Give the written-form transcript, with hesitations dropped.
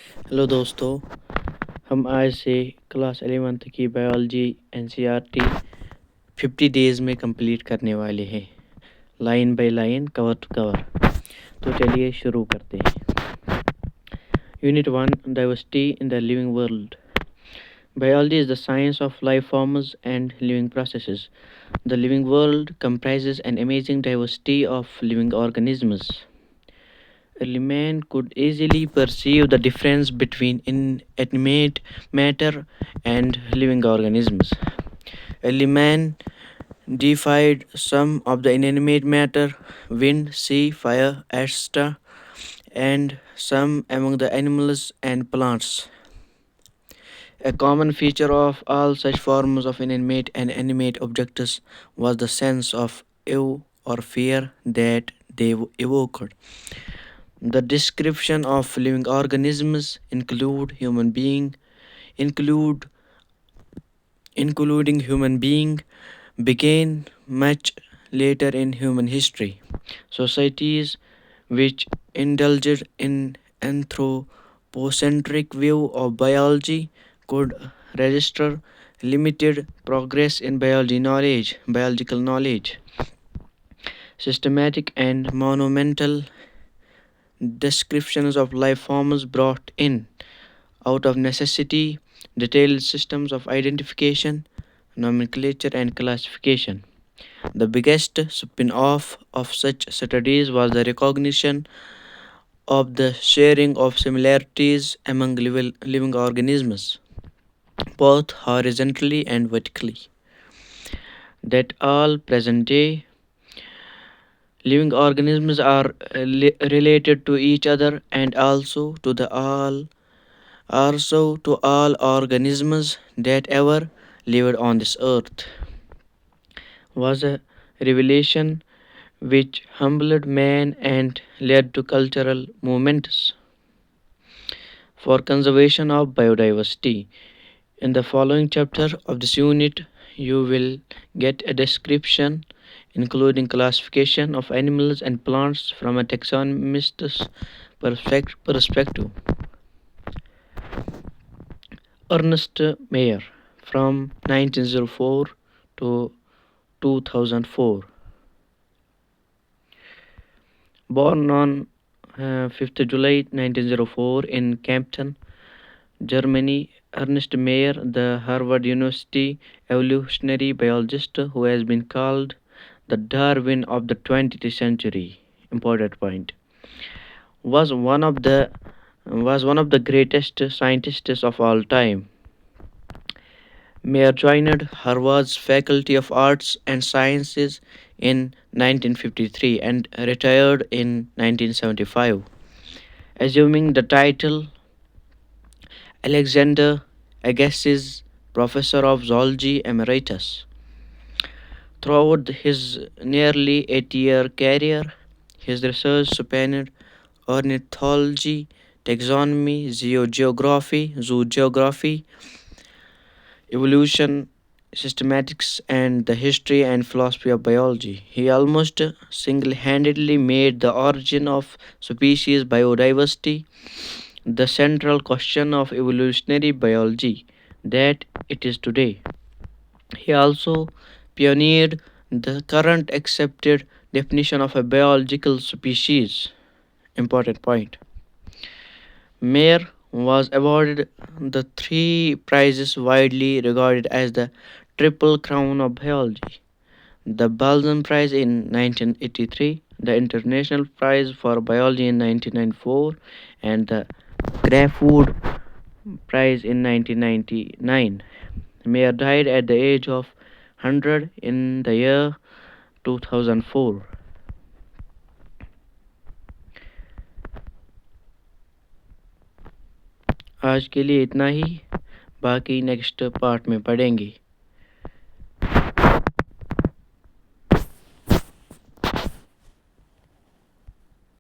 Hello दोस्तों, हम आज से क्लास 11 की बायोलॉजी एनसीईआरटी 50 डेज़ में कंप्लीट करने वाले हैं, line by line, cover to cover. तो चलिए शुरू करते हैं। Unit 1, diversity in the living world. Biology is the science of life forms and living processes. The living world comprises an amazing diversity of living organisms. Early man could easily perceive the difference between inanimate matter and living organisms. Early man deified some of the inanimate matter, wind, sea, fire, etc., and some among the animals and plants. A common feature of all such forms of inanimate and animate objects was the sense of awe or fear that they evoked. The description of living organisms include including human being began much later in human history. Societies which indulged in anthropocentric view of biology could register limited progress in biological knowledge. Systematic and monumental descriptions of life forms brought in, out of necessity, detailed systems of identification, nomenclature, and classification. The biggest spin off of such studies was the recognition of the sharing of similarities among living organisms, both horizontally and vertically. That all present day living organisms are related to each other and also to all organisms that ever lived on this earth, was a revelation which humbled man and led to cultural movements for conservation of biodiversity. In the following chapter of this unit, you will get a description including classification of animals and plants from a taxonomist's perspective. Ernest Mayr, from 1904 to 2004. Born on 5th July 1904 in Kempten, Germany, Ernest Mayr, the Harvard University evolutionary biologist who has been called the Darwin of the 20th century, important point, was one of the greatest scientists of all time. Mayer joined Harvard's Faculty of Arts and Sciences in 1953 and retired in 1975, assuming the title Alexander Agassiz Professor of Zoology Emeritus. Throughout his nearly 8-year career, his research spanned ornithology, taxonomy, zoogeography, evolution, systematics, and the history and philosophy of biology. He almost single handedly made the origin of species biodiversity the central question of evolutionary biology that it is today. He also pioneered the current accepted definition of a biological species. Important point. Mayer was awarded the three prizes widely regarded as the Triple Crown of Biology: the Balzan Prize in 1983, the International Prize for Biology in 1994, and the Crafoord Prize in 1999. Mayer died at the age of 100 in the year 2004. आज के लिए इतना ही, बाकी next part में पढ़ेंगे।